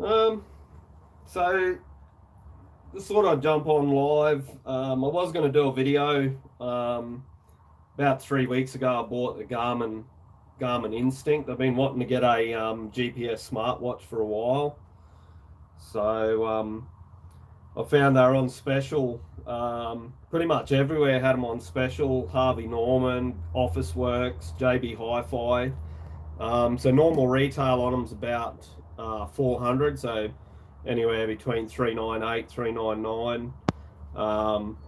Um, so just thought I'd jump on live. I was going to do a video. About 3 weeks ago, I bought the Garmin Instinct. I've been wanting to get a GPS smartwatch for a while. So I found they were on special. Pretty much everywhere had them on special. Harvey Norman, Office Works, JB Hi-Fi. So normal retail on them's about 400. So anywhere between 398, 399. Um,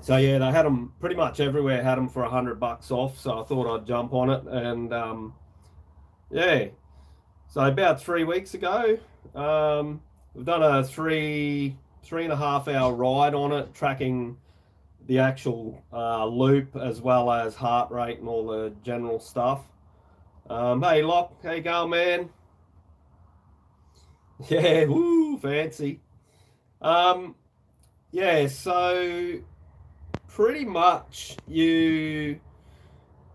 so yeah, they had them pretty much everywhere. Had them for $100 off. So I thought I'd jump on it, and yeah. So about 3 weeks ago, we've done a three and a half hour ride on it, tracking the actual loop as well as heart rate and all the general stuff. Hey Locke, how you going, man? Yeah, woo, fancy. Um, yeah, so pretty much you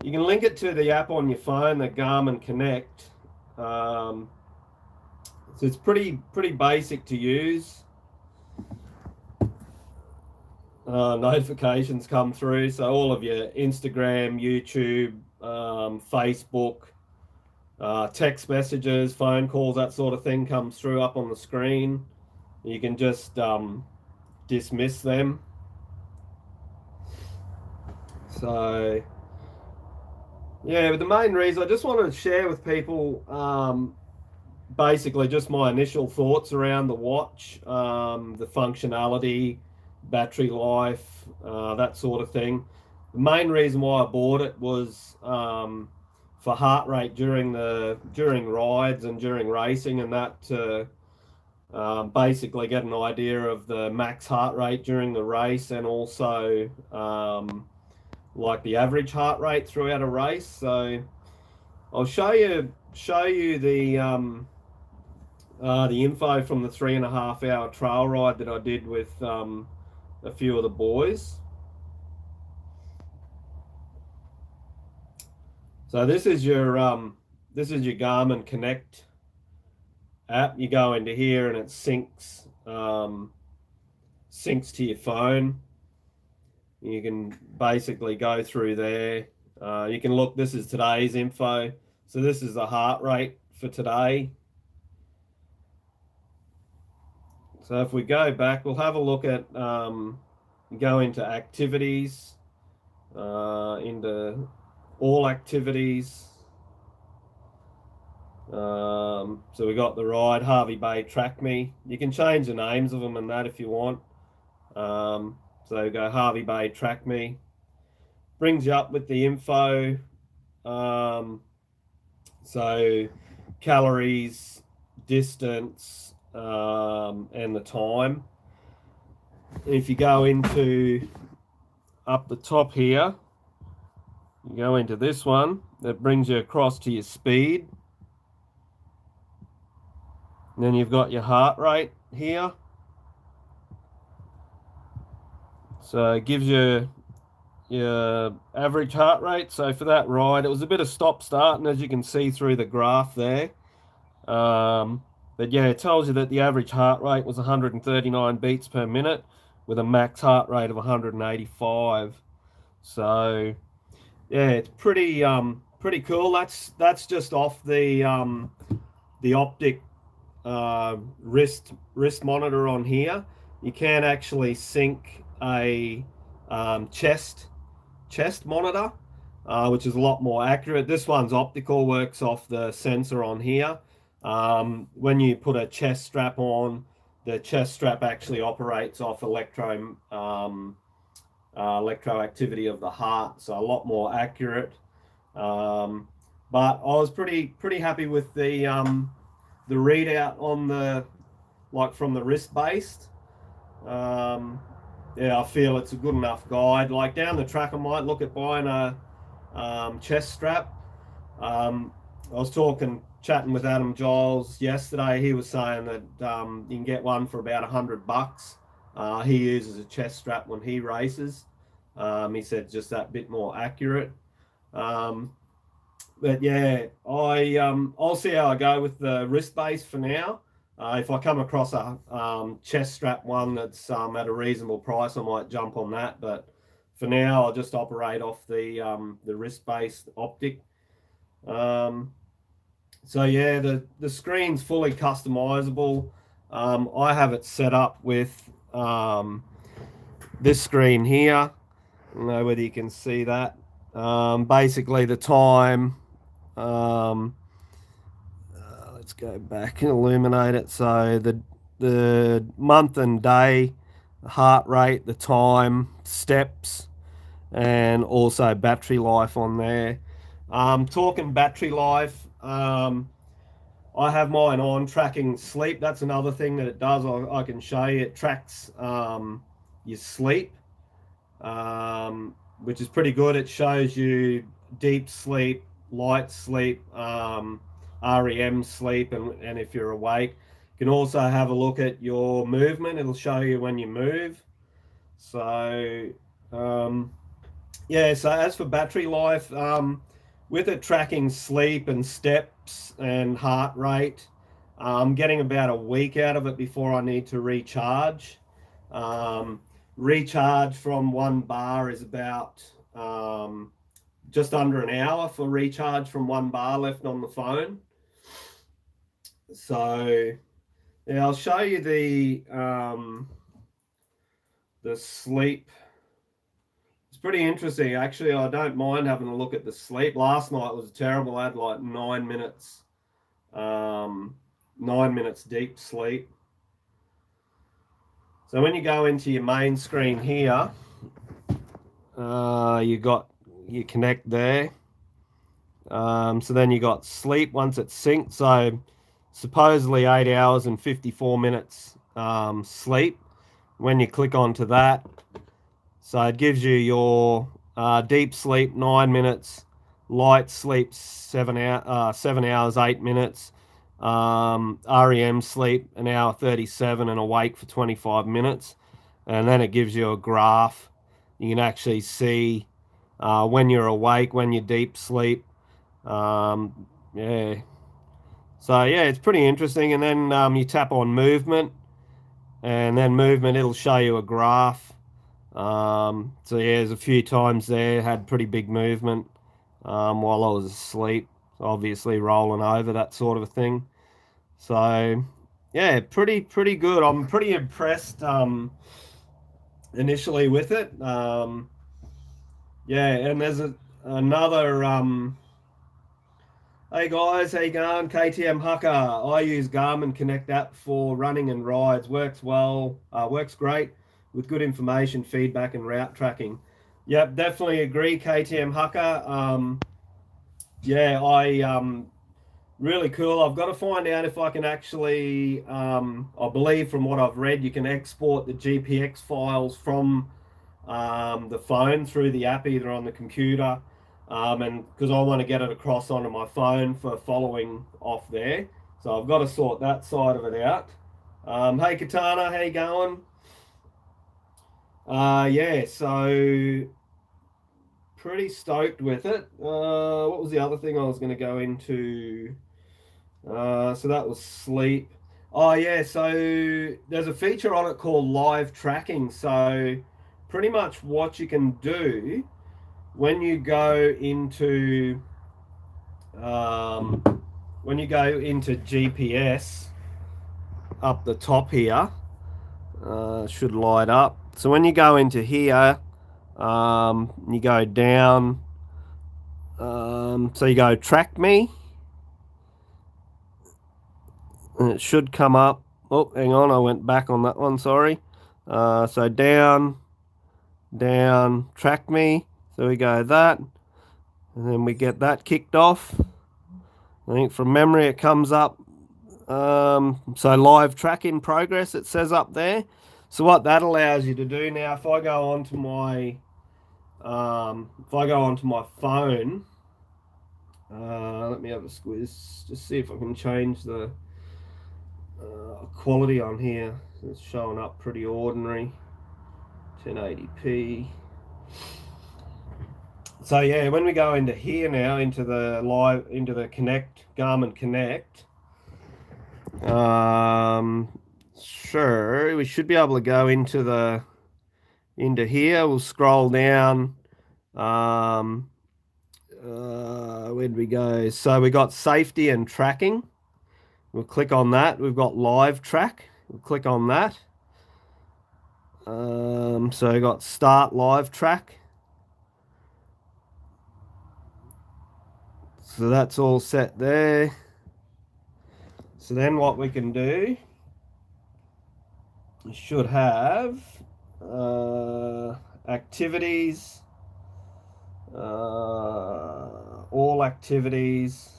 can link it to the app on your phone, the Garmin Connect. So it's pretty basic to use. Notifications come through, so all of your Instagram, YouTube, Facebook, text messages, phone calls, that sort of thing comes through up on the screen. You can just dismiss them. So yeah, but the main reason I just wanted to share with people, basically just my initial thoughts around the watch, the functionality, battery life, that sort of thing. The main reason why I bought it was for heart rate during rides and during racing, and that to basically get an idea of the max heart rate during the race, and also like the average heart rate throughout a race. So I'll show you the info from the 3.5 hour trail ride that I did with a few of the boys. So this is your Garmin Connect app. You go into here and it syncs to your phone. You can basically go through there. You can look. This is today's info. So this is the heart rate for today. So if we go back, we'll have a look at go into activities, into all activities. So we got the ride, Harvey Bay, Track Me. You can change the names of them and that if you want. So go Harvey Bay, Track Me. Brings you up with the info. So calories, distance, and the time. And if you go into up the top here, you go into this one, that brings you across to your speed. And then you've got your heart rate here. So it gives you your average heart rate. So for that ride, it was a bit of stop start, and as you can see through the graph there. But yeah, it tells you that the average heart rate was 139 beats per minute with a max heart rate of 185. So yeah, it's pretty cool. That's just off the optic wrist monitor on here. You can actually sync a chest monitor, which is a lot more accurate. This one's optical, works off the sensor on here. When you put a chest strap on, the chest strap actually operates off electroactivity of the heart, so a lot more accurate. But I was pretty happy with the readout on the from the wrist based. Yeah, I feel it's a good enough guide. Like down the track, I might look at buying a chest strap. I was chatting with Adam Giles yesterday. He was saying that you can get one for about $100. He uses a chest strap when he races. He said just that bit more accurate. But yeah, I'll see how I go with the wrist base for now. If I come across a chest strap one that's at a reasonable price, I might jump on that. But for now, I'll just operate off the wrist-based optic. So yeah, the screen's fully customizable. I have it set up with this screen here. I don't know whether you can see that. Basically the time, let's go back and illuminate it. So the month and day, the heart rate, the time, steps, and also battery life on there. Talking battery life, I have mine on tracking sleep. That's another thing that it does. I can show you. It tracks your sleep, which is pretty good. It shows you deep sleep, light sleep, REM sleep, and if you're awake. You can also have a look at your movement. It'll show you when you move. So yeah, so as for battery life, with it tracking sleep and steps and heart rate, I'm getting about a week out of it before I need to recharge. Recharge from one bar is about just under an hour for recharge from one bar left on the phone. So yeah, I'll show you the sleep. It's pretty interesting, actually. I don't mind having a look at the sleep. Last night was terrible. I had like 9 minutes, 9 minutes deep sleep. So when you go into your main screen here, you got your Connect there. So then you got sleep once it's synced. So supposedly 8 hours and 54 minutes sleep. When you click onto that, so it gives you your deep sleep 9 minutes, light sleep 7 hours 8 minutes, REM sleep an hour 37, and awake for 25 minutes. And then it gives you a graph. You can actually see when you're awake, when you're deep sleep. Yeah. So yeah, it's pretty interesting. And then you tap on movement, and then movement, it'll show you a graph. So yeah, there's a few times there had pretty big movement while I was asleep, obviously rolling over, that sort of a thing. So yeah, pretty good. I'm pretty impressed initially with it. Yeah, and there's another hey guys, how you going? KTM Hucker. I use Garmin Connect App for running and rides. Works well, works great with good information, feedback, and route tracking. Yep, definitely agree, KTM Hucker. Yeah, really cool. I've got to find out if I can actually, I believe from what I've read, you can export the GPX files from the phone through the app, either on the computer, and because I want to get it across onto my phone for following off there. So I've got to sort that side of it out. Hey Katana, how you going? Yeah, so pretty stoked with it. What was the other thing I was going to go into? So that was sleep. Oh yeah, so there's a feature on it called live tracking. So pretty much what you can do when you go into GPS up the top here, should light up. So when you go into here, you go down, so you go track me, and it should come up. Oh, hang on, I went back on that one, sorry. So down, track me. So we go that, and then we get that kicked off. I think from memory it comes up. So live track in progress, it says up there. So what that allows you to do now, if I go onto my phone, let me have a squiz, just see if I can change the quality on here. It's showing up pretty ordinary, 1080p. So yeah, when we go into here now, into the Garmin Connect, Sure, we should be able to go into here. We'll scroll down. Where'd we go? So we got safety and tracking. We'll click on that. We've got live track. We'll click on that. So we got start live track. So that's all set there. So then what we can do, we should have activities, all activities,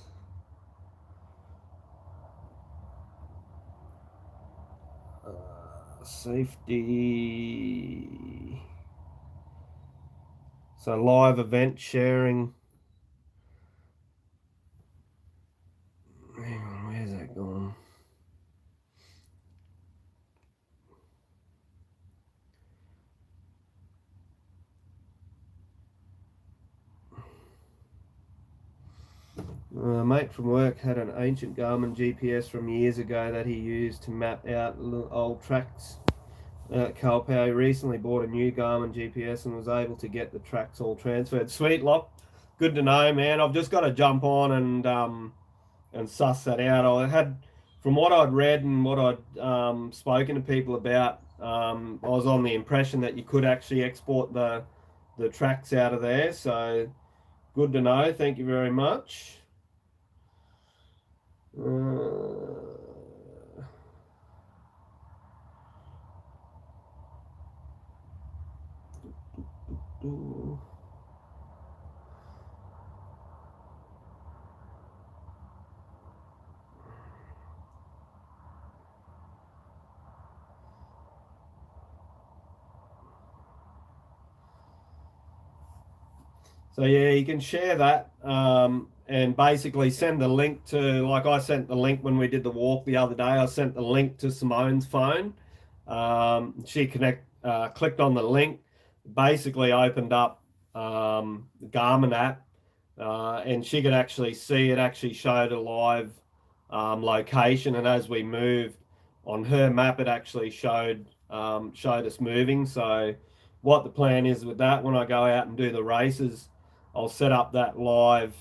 safety, so live event sharing. Hang on, where's that gone? A mate from work had an ancient Garmin GPS from years ago that he used to map out old tracks at Calpau. He recently bought a new Garmin GPS and was able to get the tracks all transferred. Sweet, Lock. Good to know, man. I've just got to jump on and suss that out. I had, from what I'd read and what I'd spoken to people about, I was on the impression that you could actually export the tracks out of there. So good to know. Thank you very much. So yeah, you can share that and basically send the link to, like I sent the link when we did the walk the other day. I sent the link to Simone's phone. She clicked on the link, basically opened up the Garmin app, and she could actually see it. Actually showed a live location, and as we moved on her map, it actually showed us moving. So what the plan is with that, when I go out and do the races, I'll set up that live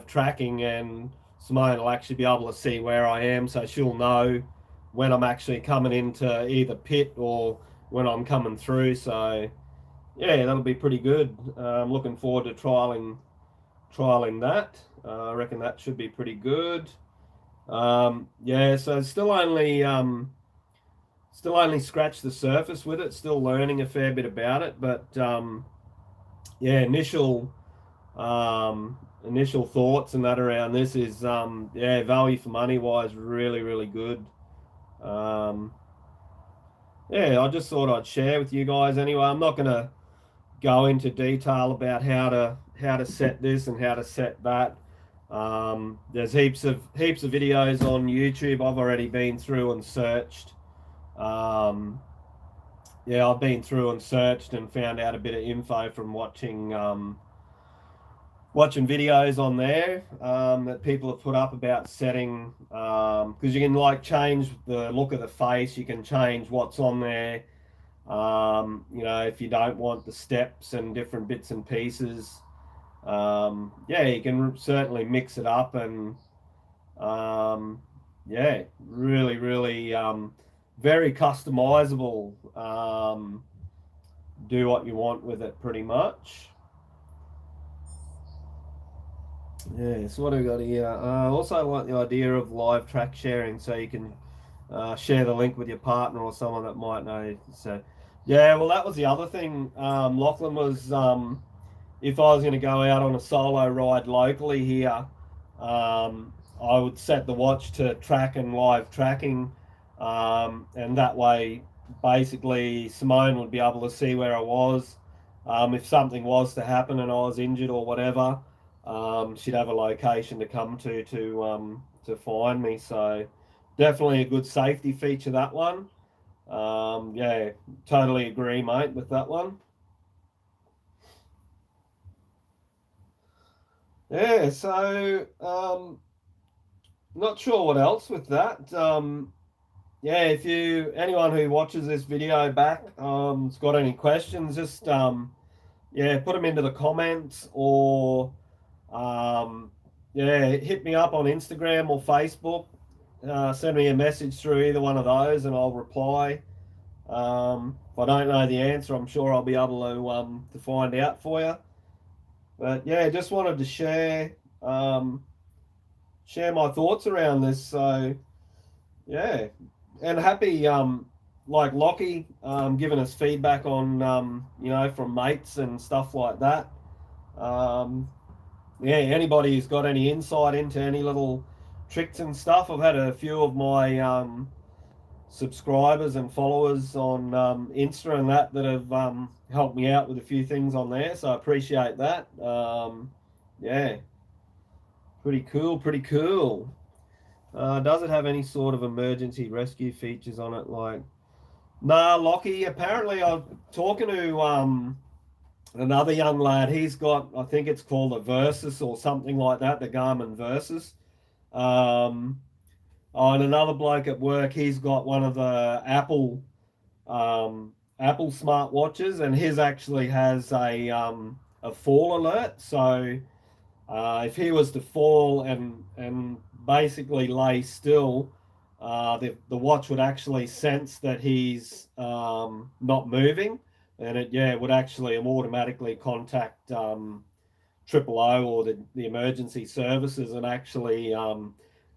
tracking, and Simone will actually be able to see where I am, so she'll know when I'm actually coming into either pit or when I'm coming through. So yeah, that'll be pretty good. I'm looking forward to trialing that. I reckon that should be pretty good. Yeah, so still only scratched the surface with it. Still learning a fair bit about it, but yeah, initial thoughts and that around this is yeah, value for money wise, really good. Um, yeah, I just thought I'd share with you guys anyway. I'm not gonna go into detail about how to set this and how to set that. There's heaps of videos on YouTube. I've already been through and searched. Yeah, I've been through and searched and found out a bit of info from watching videos on there that people have put up about setting, because you can like change the look of the face, you can change what's on there. You know, if you don't want the steps and different bits and pieces, yeah, you can certainly mix it up and yeah, really very customizable. Do what you want with it pretty much. Yeah, so what have we got here? Also, I like the idea of live track sharing, so you can share the link with your partner or someone that might know. So, yeah, well, that was the other thing. Lachlan was, if I was going to go out on a solo ride locally here, I would set the watch to track and live tracking, and that way, basically, Simone would be able to see where I was. If something was to happen and I was injured or whatever, she'd have a location to come to find me. So definitely a good safety feature, that one. Yeah, totally agree, mate, with that one. Yeah, so not sure what else with that. Yeah, if anyone who watches this video back, has got any questions, just yeah, put them into the comments, or um, yeah, hit me up on Instagram or Facebook. Send me a message through either one of those, and I'll reply. If I don't know the answer, I'm sure I'll be able to find out for you. But yeah, just wanted to um, share my thoughts around this. So yeah, and happy like Lockie giving us feedback on from mates and stuff like that. Um, yeah, anybody who's got any insight into any little tricks and stuff. I've had a few of my subscribers and followers on Insta and that have helped me out with a few things on there, so I appreciate that. Yeah, pretty cool, pretty cool. Does it have any sort of emergency rescue features on it? Like, nah, Lockie. Apparently, I'm talking to another young lad. He's got, I think it's called a Versus or something like that, the Garmin Versus. Um, and another bloke at work, he's got one of the Apple smartwatches, and his actually has a fall alert. So if he was to fall and basically lay still, the watch would actually sense that he's not moving, and it would actually automatically contact triple O or the emergency services and actually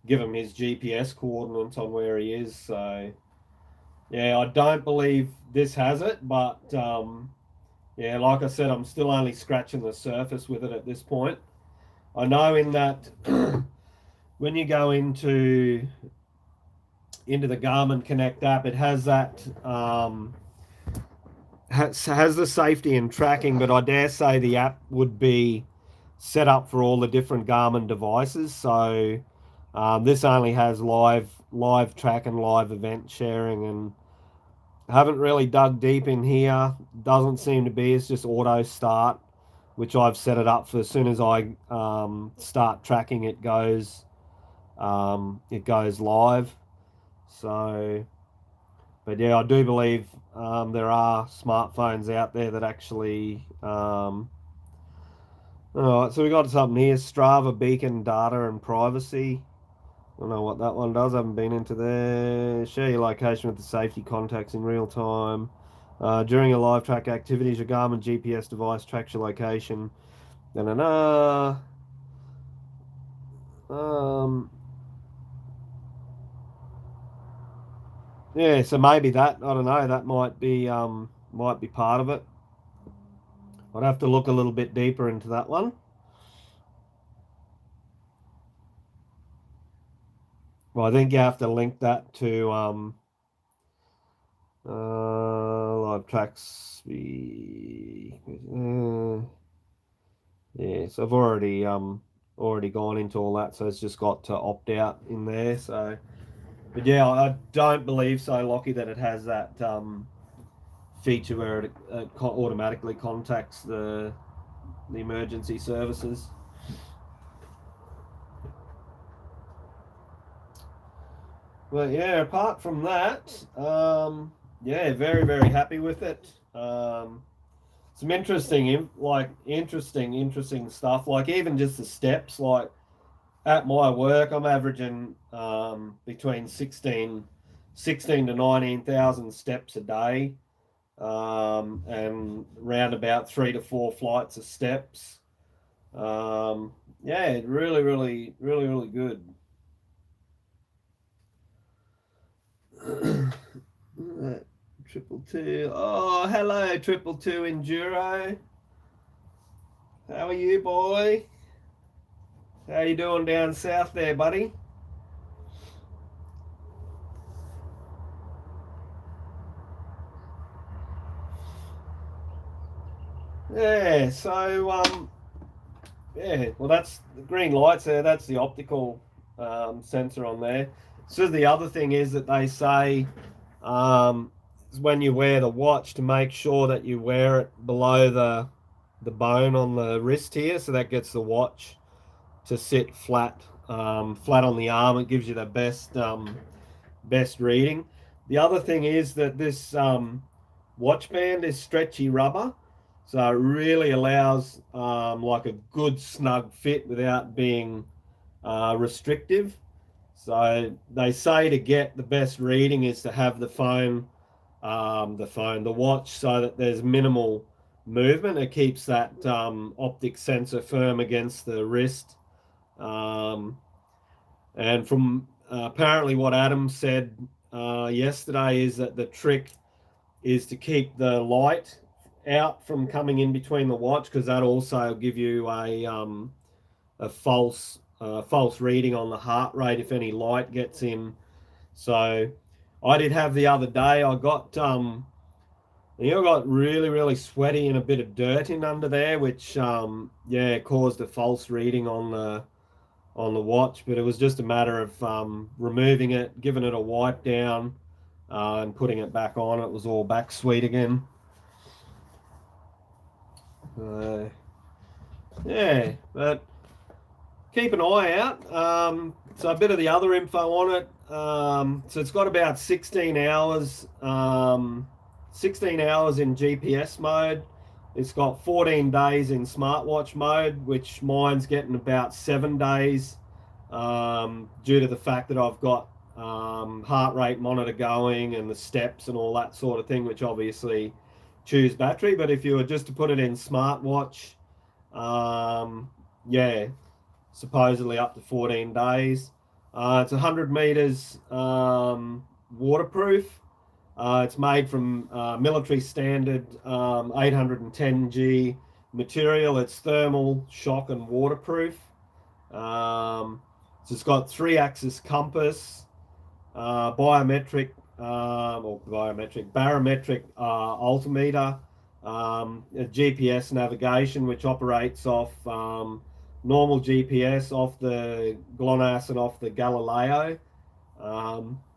give him his GPS coordinates on where he is. So yeah, I don't believe this has it, but yeah, like I said, I'm still only scratching the surface with it at this point. I know in that when you go into the Garmin Connect app, it has that has the safety and tracking, but I dare say the app would be set up for all the different Garmin devices. So this only has live track and live event sharing, and I haven't really dug deep in here. Doesn't seem to be. It's just auto start, which I've set it up for. As soon as I start tracking, it goes live. So, but yeah, I do believe there are smartphones out there that actually. All right, so we got something here: Strava, beacon, data, and privacy. I don't know what that one does. I haven't been into there. Share your location with the safety contacts in real time. During a live track activities, your Garmin GPS device tracks your location. Da-na-na. Um, yeah, so maybe that, I don't know, that might be part of it. I'd have to look a little bit deeper into that one. Well, I think you have to link that to live tracks. Yeah, so I've already gone into all that, so it's just got to opt out in there. So, but yeah, I don't believe so, Lockie, that it has that feature where it automatically contacts the emergency services. But yeah, apart from that, yeah, very very happy with it. Some interesting stuff. Like even just the steps. Like at my work, I'm averaging between 16 to 19,000 steps a day, and around about 3 to 4 flights of steps. Yeah, really, really, really, really good. Triple two. Oh, hello, triple two Enduro. How are you, boy? How you doing down south there, buddy? Yeah. So yeah. Well, that's the green lights there. That's the optical sensor on there. So the other thing is that they say is when you wear the watch to make sure that you wear it below the bone on the wrist here, so that gets the watch to sit flat flat on the arm, it gives you the best reading. The other thing is that this watch band is stretchy rubber, so it really allows like a good snug fit without being restrictive. So they say to get the best reading is to have the watch, so that there's minimal movement. It keeps that optic sensor firm against the wrist. And from apparently what Adam said yesterday is that the trick is to keep the light out from coming in between the watch, because that also will give you a false reading on the heart rate if any light gets in. So I did have the other day, I got really sweaty and a bit of dirt in under there, which caused a false reading on the watch. But it was just a matter of removing it, giving it a wipe down, and putting it back on. It was all back sweet again. Yeah, but keep an eye out. So a bit of the other info on it. So it's got about 16 hours in GPS mode. It's got 14 days in smartwatch mode, which mine's getting about 7 days, due to the fact that I've got heart rate monitor going and the steps and all that sort of thing, which obviously chews battery. But if you were just to put it in smartwatch, supposedly up to 14 days. It's 100 meters waterproof. It's made from military standard 810G material. It's thermal, shock, and waterproof. So it's got 3-axis compass, barometric altimeter, a GPS navigation, which operates off normal GPS, off the GLONASS and off the Galileo.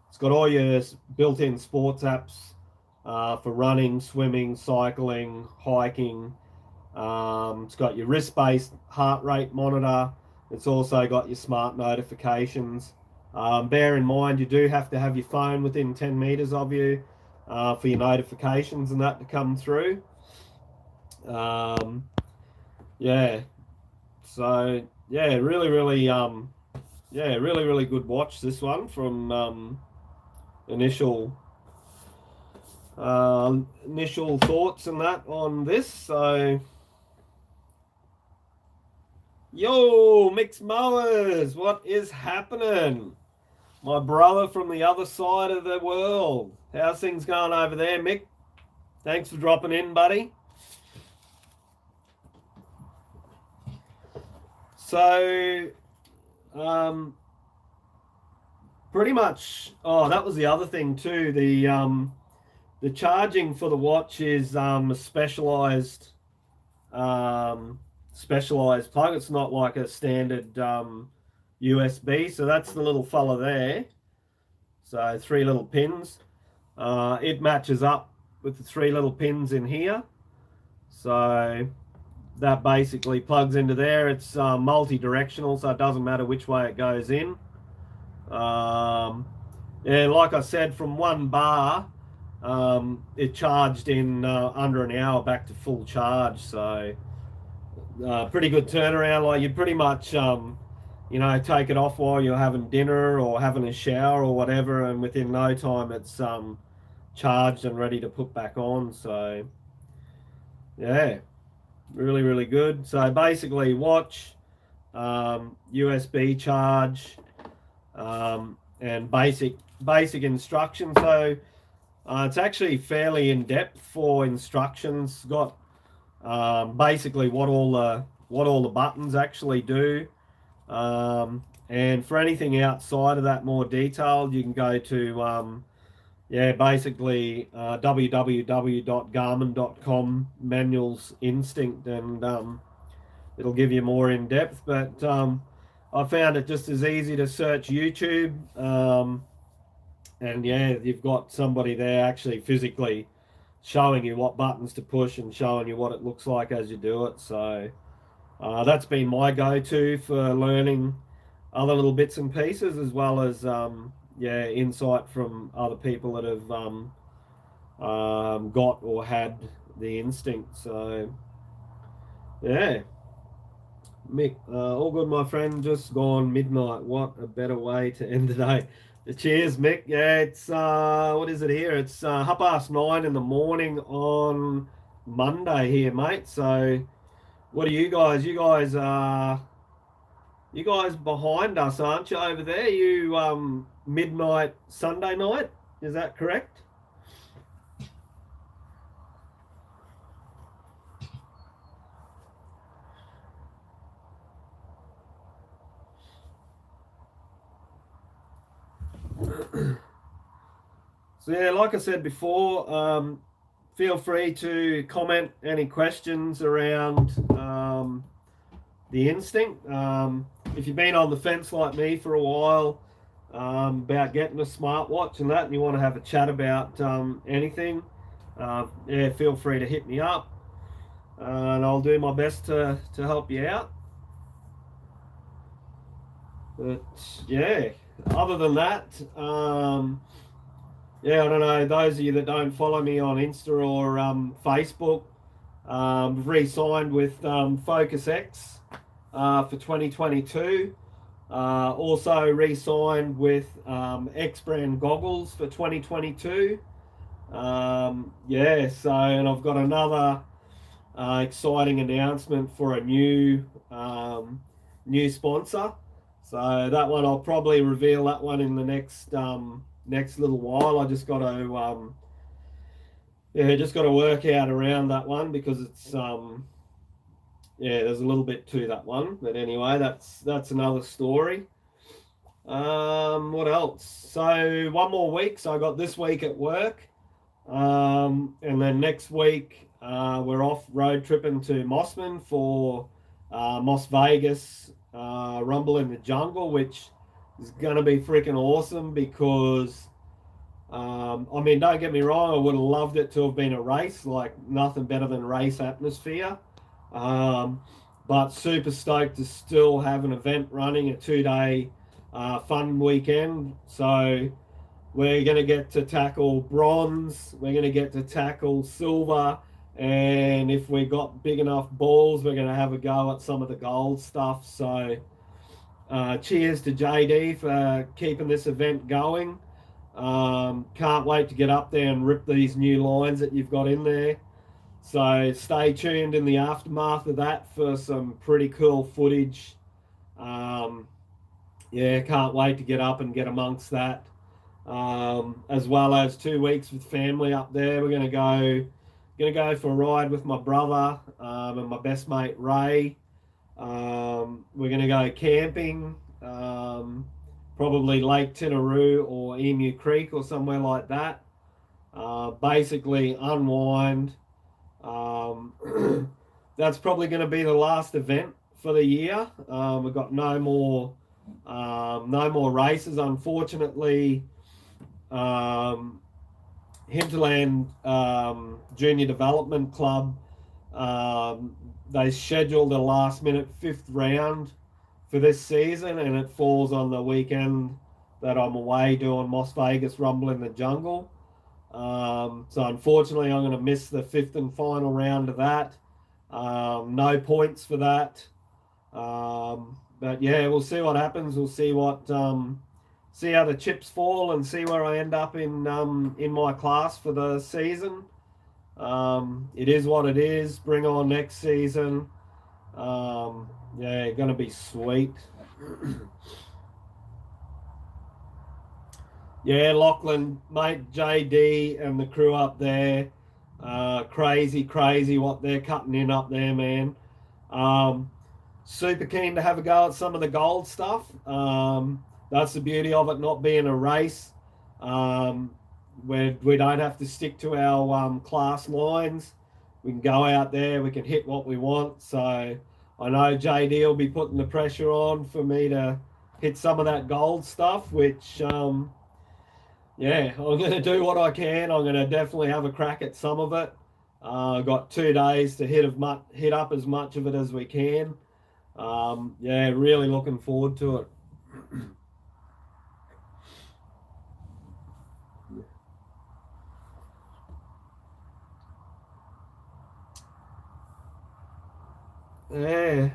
It's got all your built-in sports apps for running, swimming, cycling, hiking. It's got your wrist-based heart rate monitor. It's also got your smart notifications. Bear in mind, you do have to have your phone within 10 meters of you for your notifications and that to come through. So really good watch, this one, from initial thoughts and that on this. So yo, mixed mowers, what is happening? My brother from the other side of the world. How's things going over there, Mick? Thanks for dropping in, buddy. So, pretty much. Oh, that was the other thing too. The charging for the watch is a specialized plug. It's not like a standard USB. So that's the little fella there. So 3 little pins. It matches up with the 3 little pins in here. So that basically plugs into there. It's multi-directional, so it doesn't matter which way it goes in. And like I said, from 1 bar, it charged in under an hour back to full charge. So pretty good turnaround. Like, you pretty much take it off while you're having dinner or having a shower or whatever, and within no time it's charged and ready to put back on. So yeah, really good. So basically, watch, USB charge, and basic instructions. So it's actually fairly in depth for instructions. Got basically what all the buttons actually do. And for anything outside of that, more detailed, you can go to basically www.garmin.com manuals instinct, and it'll give you more in depth. But I found it just as easy to search YouTube, and you've got somebody there actually physically showing you what buttons to push and showing you what it looks like as you do it. So that's been my go-to for learning other little bits and pieces, as well as yeah, insight from other people that have got or had the Instinct. So yeah, Mick, all good, my friend. Just gone midnight. What a better way to end the day. Cheers, Mick. Yeah, it's what is it here? It's 9:30 in the morning on Monday here, mate. So what are you guys? You guys behind us, aren't you, over there? You midnight Sunday night? Is that correct? So yeah, like I said before, feel free to comment any questions around the Instinct. If you've been on the fence like me for a while about getting a smartwatch and that, and you want to have a chat about anything, yeah, feel free to hit me up, and I'll do my best to help you out. But yeah, other than that, yeah, I don't know. Those of you that don't follow me on Insta or Facebook, re-signed with Focus X for 2022. Also re-signed with X brand goggles for 2022. Yeah, so, and I've got another exciting announcement for a new sponsor. So that one I'll probably reveal that one in the next little while. I just got to yeah, just got to work out around that one because it's yeah, there's a little bit to that one. But anyway, that's another story. What else? So one more week. So I got this week at work, and then next week we're off road tripping to Mossman for Las Vegas Rumble in the Jungle, which is going to be freaking awesome because, I mean, don't get me wrong, I would have loved it to have been a race, like nothing better than race atmosphere. But super stoked to still have an event running, a 2-day fun weekend. So we're going to get to tackle bronze, we're going to get to tackle silver, and if we got big enough balls, we're going to have a go at some of the gold stuff. So cheers to JD for keeping this event going. Can't wait to get up there and rip these new lines that you've got in there. So stay tuned in the aftermath of that for some pretty cool footage. Yeah, can't wait to get up and get amongst that. As well as 2 weeks with family up there. We're gonna go for a ride with my brother and my best mate Ray. We're gonna go camping, probably Lake Tinaroo or Emu Creek or somewhere like that. Basically unwind. That's probably going to be the last event for the year. We've got no more races, unfortunately. Hinterland Junior Development Club, they scheduled a last minute 5th round for this season, and it falls on the weekend that I'm away doing Las Vegas Rumble in the Jungle. So unfortunately I'm going to miss the 5th and final round of that. No points for that. But yeah, we'll see what happens. We'll see see how the chips fall and see where I end up in my class for the season. It is what it is. Bring on next season. Yeah, gonna be sweet. Yeah, Lachlan, mate, JD and the crew up there, crazy what they're cutting in up there, man. Super keen to have a go at some of the gold stuff. That's the beauty of it not being a race. We don't have to stick to our class lines. We can go out there, we can hit what we want. So I know JD will be putting the pressure on for me to hit some of that gold stuff, which yeah, I'm going to do what I can. I'm going to definitely have a crack at some of it. I've got 2 days to hit up as much of it as we can. Yeah, really looking forward to it. Yeah.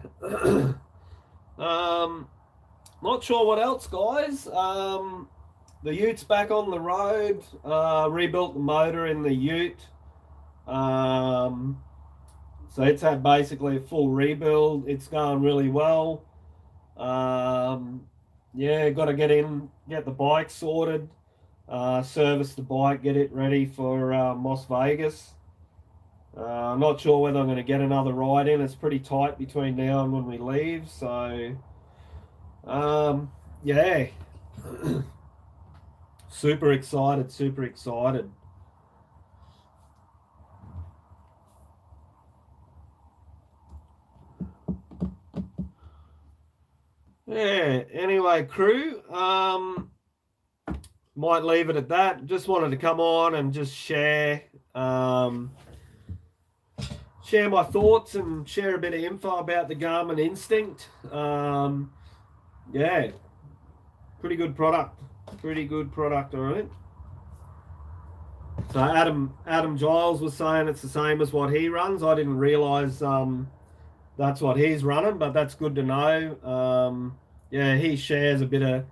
Not sure what else, guys. The Utes back on the road. Rebuilt the motor in the Ute. So it's had basically a full rebuild. It's going really well. Yeah, got to get the bike sorted, service the bike, get it ready for Las Vegas. Not sure whether I'm going to get another ride in. It's pretty tight between now and when we leave. So, yeah, super excited, super excited. Yeah, anyway, crew, might leave it at that. Just wanted to come on and just um, share my thoughts and share a bit of info about the Garmin Instinct. Yeah, pretty good product. Pretty good product, all right. So Adam Giles was saying it's the same as what he runs. I didn't realise that's what he's running, but that's good to know. Yeah, he shares a bit of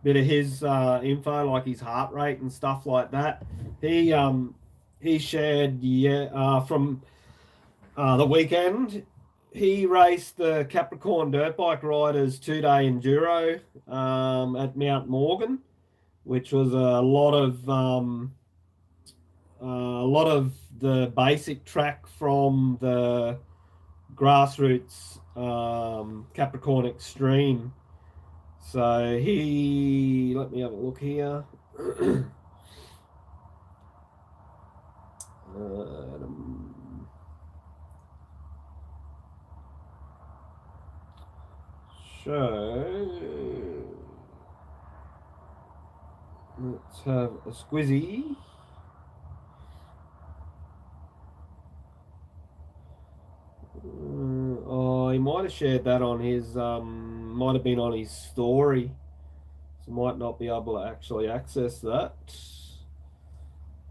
his info, like his heart rate and stuff like that. He shared from the weekend. He raced the Capricorn Dirt Bike Riders 2-day Enduro at Mount Morgan, which was a lot of the basic track from the grassroots Capricorn Extreme. So let me have a look here. So let's have a squizzy. Oh, he might have shared that on his, might have been on his story. So might not be able to actually access that.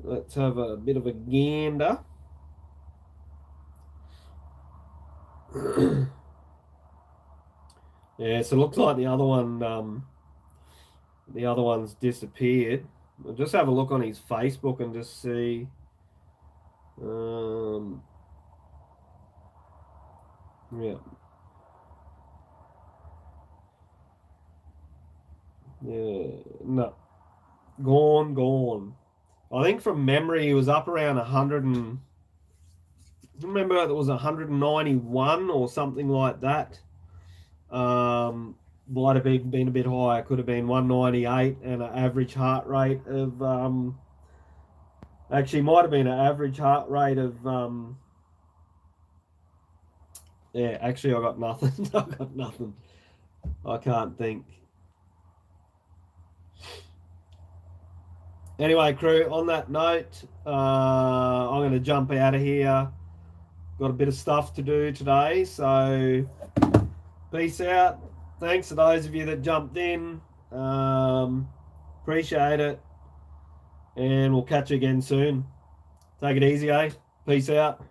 Let's have a bit of a gander. Yeah, so it looks like the other one's disappeared. I'll just have a look on his Facebook and just see. Yeah. Yeah, no. Gone. I think from memory he was up around 100 and remember it was 191 or something like that. Might have been a bit higher, could have been 198 and an average heart rate of actually might have been an average heart rate of yeah, actually I got nothing. I got nothing. I can't think. Anyway, crew, on that note, I'm going to jump out of here. Got a bit of stuff to do today, so peace out. Thanks to those of you that jumped in. Appreciate it. And we'll catch you again soon. Take it easy, eh? Peace out.